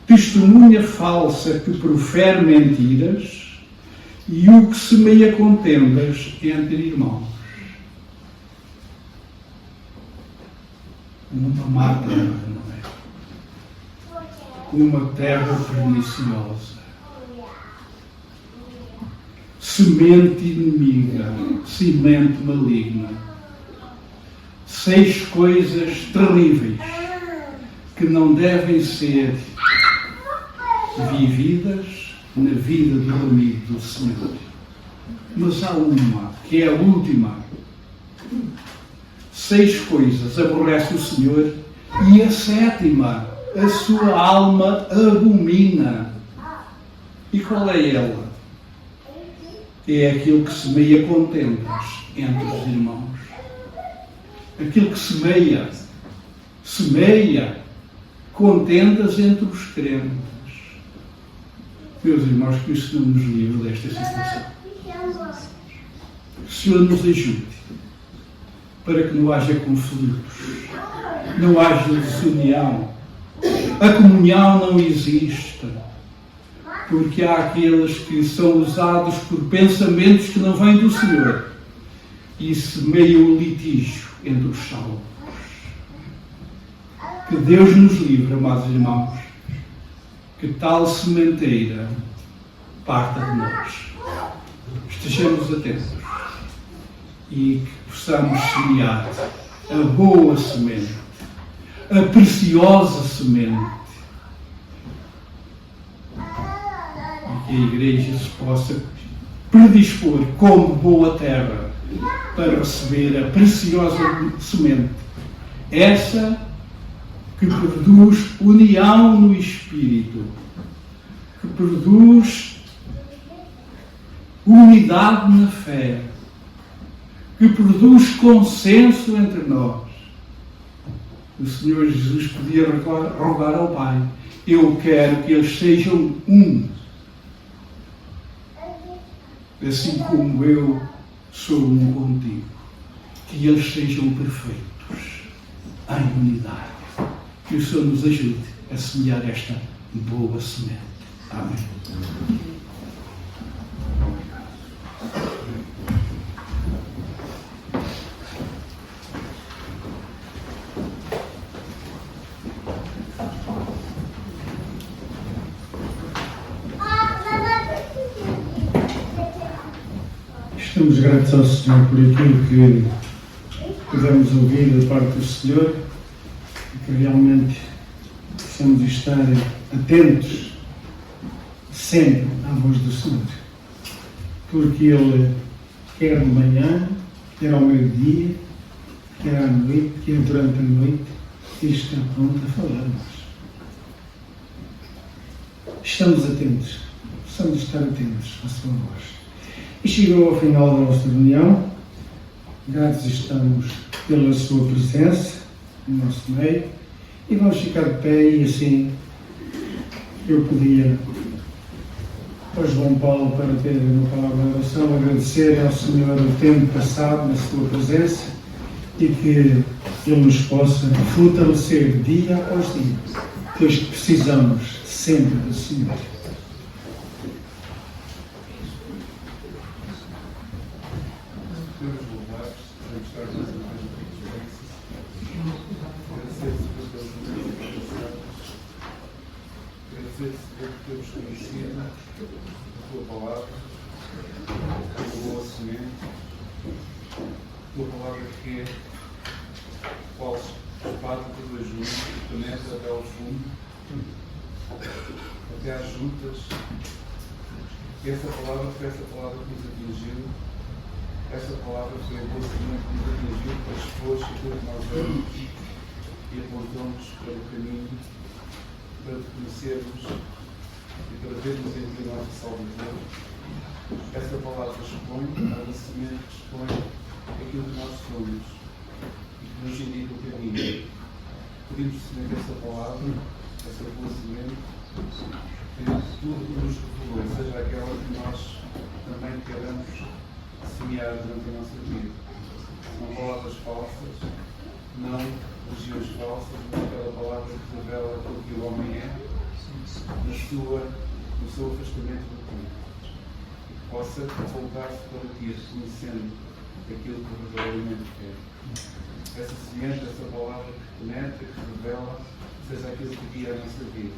testemunha falsa que profere mentiras e o que semeia contendas entre irmãos. Uma má terra, não é? Uma terra perniciosa. Semente inimiga, semente maligna. 6 coisas terríveis que não devem ser vividas na vida do amigo do Senhor. Mas há uma, que é a última. 6 coisas aborrece o Senhor, e a 7ª a sua alma abomina. E qual é ela? É aquilo que semeia contendas entre os irmãos. Aquilo que semeia contendas entre os crentes. Meus irmãos, que o Senhor nos livre desta situação. Que o Senhor nos ajude para que não haja conflitos, não haja desunião, a comunhão não exista, porque há aqueles que são usados por pensamentos que não vêm do Senhor e semeiam o litígio entre os salvos. Que Deus nos livre, amados irmãos, que tal sementeira parta de nós. Estejamos atentos e que possamos semear a boa semente, a preciosa semente, e que a Igreja se possa predispor como boa terra para receber a preciosa semente, essa que produz união no Espírito, que produz unidade na fé, que produz consenso entre nós. O Senhor Jesus podia rogar ao Pai: eu quero que eles sejam um, assim como eu sou um contigo. Que eles sejam perfeitos em unidade. Que o Senhor nos ajude a semear esta boa semente. Amém. Estamos gratos ao Senhor por aquilo que pudemos ouvir da parte do Senhor e que realmente possamos estar atentos sempre à voz do Senhor, porque Ele quer de manhã, quer ao meio-dia, quer à noite, quer durante a noite, está pronto a falar-nos. Estamos atentos, precisamos estar atentos à sua voz. E chegou ao final da nossa reunião. Gratos estamos pela sua presença no nosso meio. E vamos ficar de pé, e assim eu pedia ao João Paulo para ter uma palavra de oração, agradecer ao Senhor o tempo passado na sua presença e que Ele nos possa fortalecer dia após dia, pois precisamos sempre do Senhor. Temos conhecido a tua palavra, a tua boa semente. tua palavra que é qual espada de dois juntos que penetra até ao fundo, até às juntas. E essa palavra foi essa palavra que nos atingiu. Essa palavra foi a boa semente que nos atingiu, que expôs aquilo que nós vemos e apontou-nos para o caminho, para te conhecermos e para vermos em ti o nosso Salvador. Essa palavra expõe, é uma semente que expõe aquilo que nós somos e que nos indica o caminho. Pedimos, Senhor, que essa palavra, essa boa semente, que tudo que nos revelou, seja aquela que nós também queremos semear durante a nossa vida. Não palavras falsas, não religiões falsas, mas aquela palavra que revela aquilo que o homem é no seu afastamento do ti. E que possa voltar-se para ti, reconhecendo aquilo que verdadeiramente é. Essa semente, essa palavra que penetra, que revela, seja aquilo que guia a nossa vida.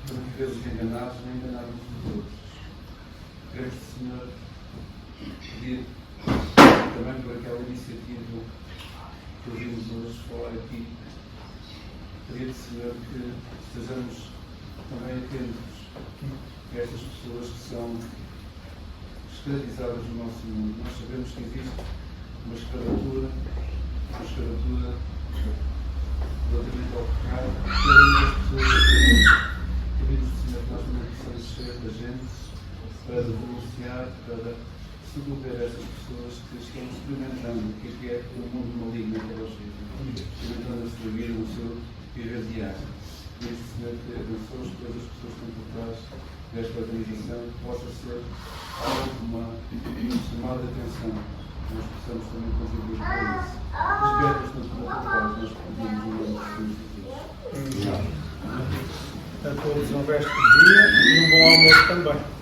Para não vivermos enganados, nem enganarmos os outros. Queremos, Senhor, pedir também por aquela iniciativa que ouvimos hoje falar aqui. Pedir, Senhor, que estejamos também atentos a estas pessoas que são escravizadas no nosso mundo. Nós sabemos que existe uma escravatura relativamente ao pecado, cada uma das pessoas que pedimos, Senhor, que nós também possamos ser agentes para denunciar, para socorrer estas pessoas que estão experimentando o que é o mundo maligno que elas vivem, experimentando a sua vida no seu viver diário. E este Senhor que abençoe todas as pessoas que estão por trás desta organização, que possa ser algo de uma chamada de atenção, que nós possamos também contribuir para isso. Desperta-nos na tua vontade, nós pedimos no nome de Jesus. A todos um resto de dia e um bom almoço também.